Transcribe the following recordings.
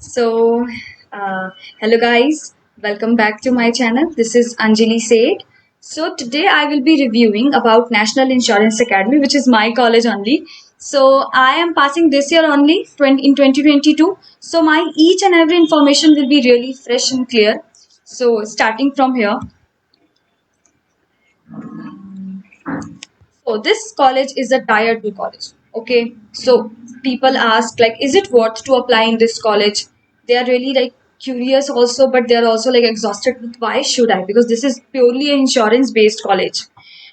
So, uh, hello guys, welcome back to my channel. This is Anjali Seth. So today I will be reviewing about National Insurance Academy, which is my college only. So I am passing this year only 20, in 2022. So my each and every information will be really fresh and clear. So starting from here, so this college is a tier 2 college. Okay. So people ask like, is it worth to apply in this college? They are really like curious also, but they are also like exhausted with why should I? Because this is purely an insurance based college.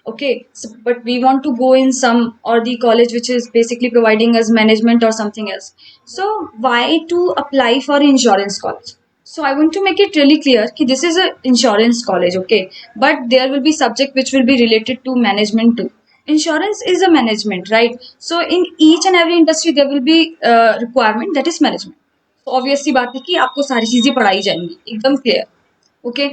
Okay. So, but we want to go in some or the college which is basically providing us management or something else. So why to apply for insurance college? So I want to make it really clear that this is a insurance college, okay? But there will be subject which will be related to management too. Insurance is a management, right? So in each and every industry there will be requirement that is management. तो obvious सी बात है कि आपको सारी चीजें पढ़ाई जाएंगी एकदम क्लियर. ओके.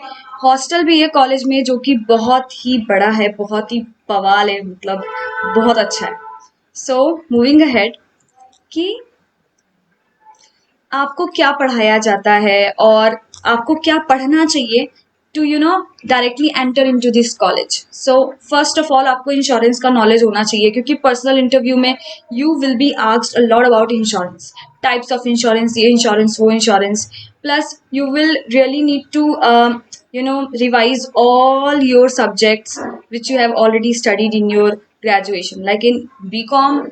हॉस्टल भी है कॉलेज में जो कि बहुत ही बड़ा है, बहुत ही बवाल है, मतलब बहुत अच्छा है. सो मूविंग अहेड कि आपको क्या पढ़ाया जाता है और आपको क्या पढ़ना चाहिए to directly enter into this college. So first of all आपको इंश्योरेंस का नॉलेज होना चाहिए क्योंकि पर्सनल इंटरव्यू में you will be asked a lot about insurance, types of insurance, ये इंश्योरेंस वो insurance. Plus you will really need to revise all your subjects which you have already studied in your graduation. Like in bcom,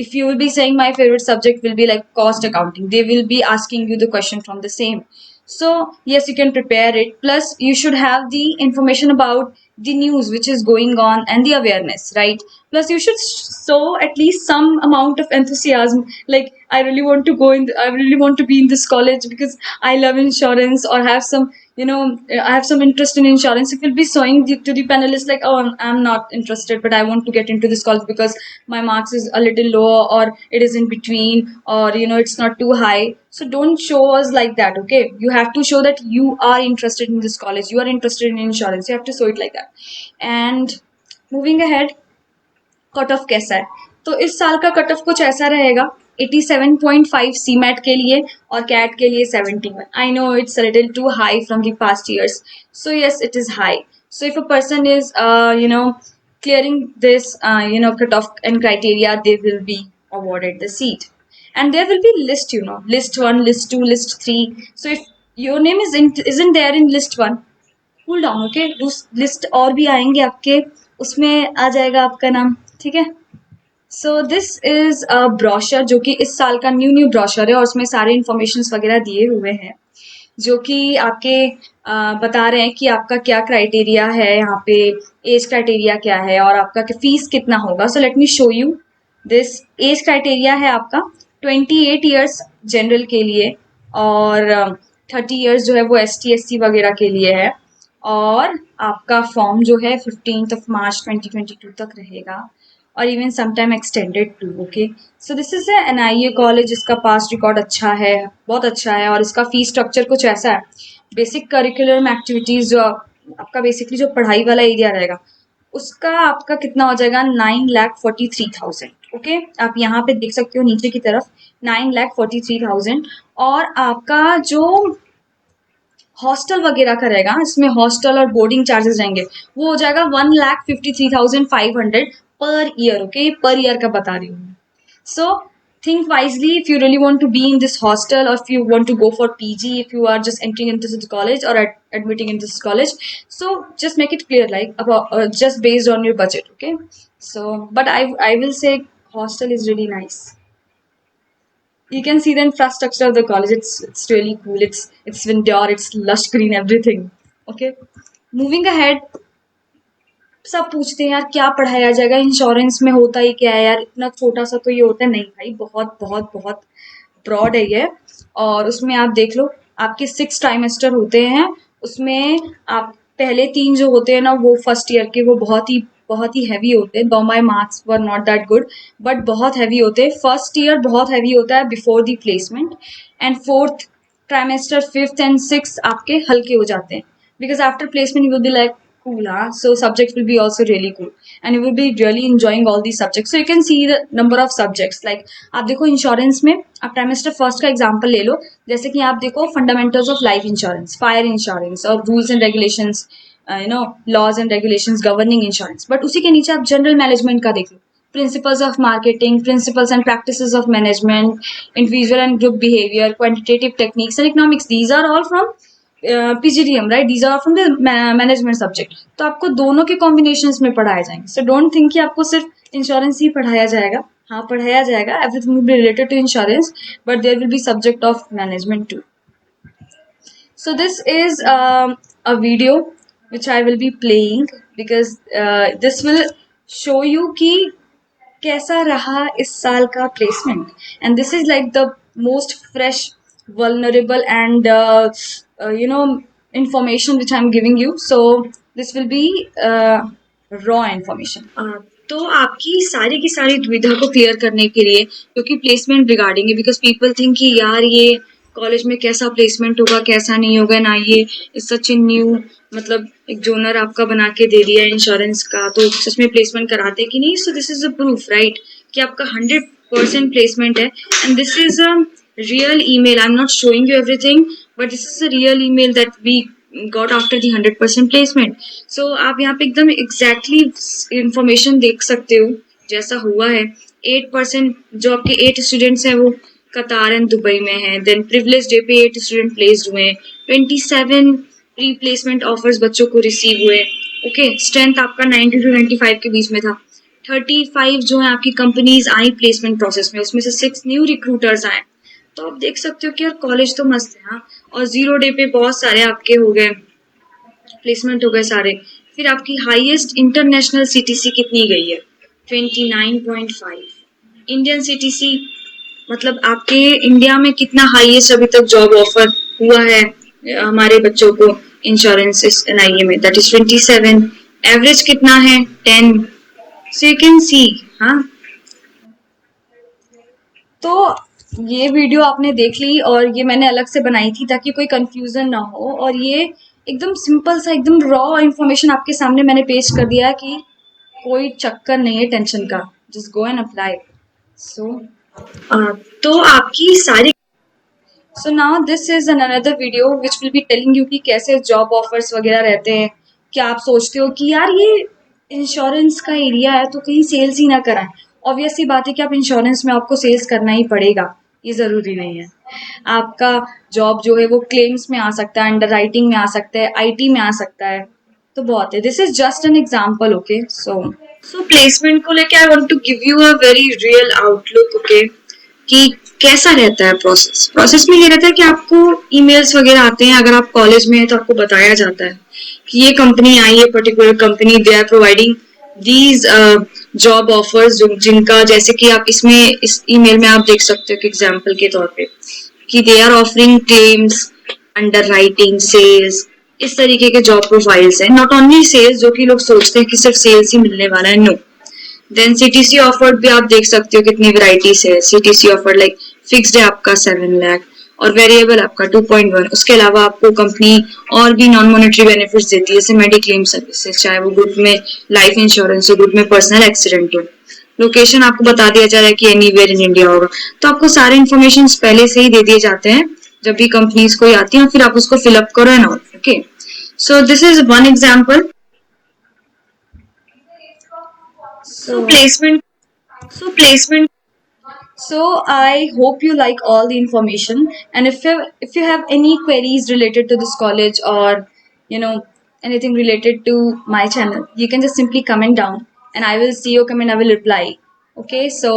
if you will be saying my favorite subject will be like cost accounting, they will be asking you the question from the same. So yes, you can prepare it. Plus you should have the information about the news which is going on and the awareness, right? Plus you should show at least some amount of enthusiasm, like I really want to go in, I really want to be in this college because I love insurance, or have some, I have some interest in insurance. If you'll be showing to the panelists like, oh, I'm not interested, but I want to get into this college because my marks is a little low, or it is in between, or it's not too high. So don't show us like that, okay? You have to show that you are interested in this college, you are interested in insurance. You have to show it like that. And moving ahead, cut off कैसा है? तो इस साल का cut off कुछ ऐसा रहेगा. 87.5 सी mat के लिए और कैट के लिए 71. I know it's little too high from the past years. So yes, it is high. So if a person is clearing this cut off and criteria, they will be awarded the seat. And there will be list, list 1, list 2, list 3. So if your name isn't there in list 1, cool down, okay. List और भी आएंगे आपके, उसमें आ जाएगा आपका नाम, ठीक है. सो दिस इज अ ब्रोशर जो कि इस साल का न्यू ब्रोशर है और उसमें सारे इंफॉर्मेशन वगैरह दिए हुए हैं जो कि आपके बता रहे हैं कि आपका क्या क्राइटेरिया है यहाँ पे, एज क्राइटेरिया क्या है और आपका फीस कितना होगा. So let me show you this. Age criteria है आपका 28 ईयर्स जनरल के लिए, और 30 ईयर्स जो है वो ST SC वगैरह के लिए है. और आपका फॉर्म जो है 15 मार्च 2022 तक रहेगा, और even sometime extended too. Okay. So this is NIA college, इसका पास्ट रिकॉर्ड अच्छा है, बहुत अच्छा है. और इसका फीस स्ट्रक्चर कुछ ऐसा है. बेसिक करिकुलम एक्टिविटीज जो आपका बेसिकली जो पढ़ाई वाला एरिया रहेगा, उसका आपका कितना हो जाएगा, 9,43,000. ओके. आप यहाँ पे देख सकते हो नीचे की तरफ 9,43,000. और आपका जो हॉस्टल वगैरह का रहेगा, इसमें हॉस्टल और बोर्डिंग चार्जेस रहेंगे, वो हो जाएगा 1,53,500 per year. Okay, per year का बता रही हूँ. सो think wisely if you really want to be in this hostel, or if you want to go for PG, if you are just entering into this college or admitting into this college. So just make it clear, like about just based on your budget, okay? So but I will say hostel is really nice. You can see the infrastructure of the college. It's really cool. It's indoor, it's lush green, everything. Okay. Moving ahead, सब पूछते हैं यार क्या पढ़ाया जाएगा insurance में, होता ही क्या है यार, इतना छोटा सा तो ये होता है. नहीं भाई, बहुत बहुत बहुत ब्रॉड है ये. और उसमें आप देख लो, आपके 6 ट्राइमेस्टर होते हैं. उसमें आप पहले 3 जो होते हैं ना, वो फर्स्ट ईयर के, वो बहुत ही हैवी होते हैं. दो माई marks were not that good, but बहुत हैवी होते हैं. फर्स्ट ईयर बहुत हैवी होता है before the placement, and fourth trimester, fifth and six आपके हल्के हो जाते हैं. Because after placement you will be like, cool, huh? So subjects will be also really cool, and you will be really enjoying all these subjects. So you can see the number of subjects. Like आप देखो insurance में आप trimester first का example ले लो, जैसे कि आप देखो fundamentals of life insurance, fire insurance और rules and regulations, laws and regulations governing insurance. But उसी के नीचे आप जनरल मैनेजमेंट का देख लो, principles of marketing, principles and practices of management, individual and group behavior, quantitative techniques and economics. These are all from PGDM, right? These are from the management subject. तो आपको दोनों के combinations में पढ़ाए जाएंगे. So don't think कि आपको सिर्फ insurance ही पढ़ाया जाएगा. हाँ पढ़ाया जाएगा. Everything will be related to insurance, but there will be subject of management too. So this is a video which I will be playing because this will show you कि कैसा रहा इस साल का placement. And this is like the most fresh vulnerable and information which I'm giving you. So this will be raw information. तो आपकी सारी की सारी दुविधा को क्लियर करने के लिए, क्योंकि प्लेसमेंट रिगार्डिंग है, बिकॉज पीपल थिंक कि यार ये कॉलेज में कैसा प्लेसमेंट होगा कैसा नहीं होगा ना, ये इज सच ए न्यू, मतलब एक जोनर आपका बना के दे दिया इंश्योरेंस का, तो सच में प्लेसमेंट कराते कि नहीं. सो this is a proof right कि आपका 100% प्लेसमेंट है. And this is a real email. I'm not showing you everything, but this is a real email that we got after the 100% placement. So आप यहाँ पे एकदम exactly information देख सकते हो जैसा हुआ है. 8% जो आपके 8 स्टूडेंट्स हैं वो कतार एंड दुबई में हैं. देन प्रिविलेज डे पे 8 स्टूडेंट प्लेस्ड हुए. 27 प्री प्लेसमेंट ऑफर्स बच्चों को रिसीव हुए. ओके, स्ट्रेंथ आपका 90 to 95 के बीच में था. 35 जो है आपकी कंपनीज आई प्लेसमेंट प्रोसेस में, उसमें से 6 न्यू रिक्रूटर्स आए. तो आप देख सकते हो कि यार कॉलेज तो मस्त है. हाँ, और 0 डे पे बहुत सारे आपके हो गए प्लेसमेंट हो गए सारे. फिर आपकी हाईएस्ट इंटरनेशनल सीटीसी कितनी गई है? 29.5. इंडियन सीटीसी मतलब आपके इंडिया में कितना हाईएस्ट अभी तक जॉब ऑफर हुआ है हमारे बच्चों को इंश्योरेंस एनआईए में? That is 27. एवरेज कितना है? 10. So you can see. हाँ, तो ये वीडियो आपने देख ली और ये मैंने अलग से बनाई थी ताकि कोई कंफ्यूजन ना हो, और ये एकदम सिंपल सा एकदम रॉ इन्फॉर्मेशन आपके सामने मैंने पेश कर दिया कि कोई चक्कर नहीं है टेंशन का. Just go and apply. So तो आपकी सारी so now this is another video which will be telling you कि कैसे जॉब ऑफर्स वगैरह रहते हैं. क्या आप सोचते हो कि यार ये इंश्योरेंस का एरिया है तो कहीं सेल्स ही ना कराएं? ऑब्वियस सी बात है कि आप इंश्योरेंस में आपको सेल्स करना ही पड़ेगा, ये ज़रूरी नहीं है. आपका जॉब जो है वो क्लेम्स में आ सकता है, अंडर राइटिंग में आ सकता है, आईटी में आ सकता है, तो बहुत है. This is just an example. Okay, so placement को लेके I want to give you a very real outlook. Okay, कि कैसा रहता है प्रोसेस में ये रहता है कि आपको ईमेल्स वगैरह आते हैं. अगर आप कॉलेज में हैं तो आपको बताया जाता है कि ये कंपनी आई है, particular company, they are providing these job offers, जिनका जैसे कि आप इसमें इस ईमेल में आप देख सकते हो कि एग्जांपल के तौर पे कि they are offering claims, underwriting, sales, इस तरीके के जॉब प्रोफाइल्स हैं. नॉट ओनली सेल्स, जो कि लोग सोचते हैं कि सिर्फ सेल्स ही मिलने वाला है, नो. देन सीटीसी ऑफर्ड भी आप देख सकते हो कितनी वैरायटीज है. सीटीसी ऑफर्ड लाइक फिक्स्ड है आपका 7 लाख और वेरिएबल आपका 2.1. उसके अलावा आपको कंपनी और भी नॉन मॉनेटरी बेनिफिट्स देती है, जैसे मेडिक्लेम सर्विसेज, चाहे वो ग्रुप में लाइफ इंश्योरेंस हो, ग्रुप में पर्सनल एक्सीडेंट हो. लोकेशन आपको बता दिया जा रहा है कि एनीवेयर इन इंडिया होगा. तो आपको सारे इन्फॉर्मेशन पहले से ही दे दिए जाते हैं जब भी कंपनीज कोई आती है, फिर आप उसको फिलअप करो and all. Okay, so this is one example. So placement. So I hope you like all the information, and if you have any queries related to this college or you know anything related to my channel, you can just simply comment down and I will see your comment. I will reply. Okay, so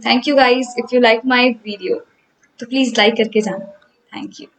thank you guys. If you like my video, तो please like करके जाना. Thank you.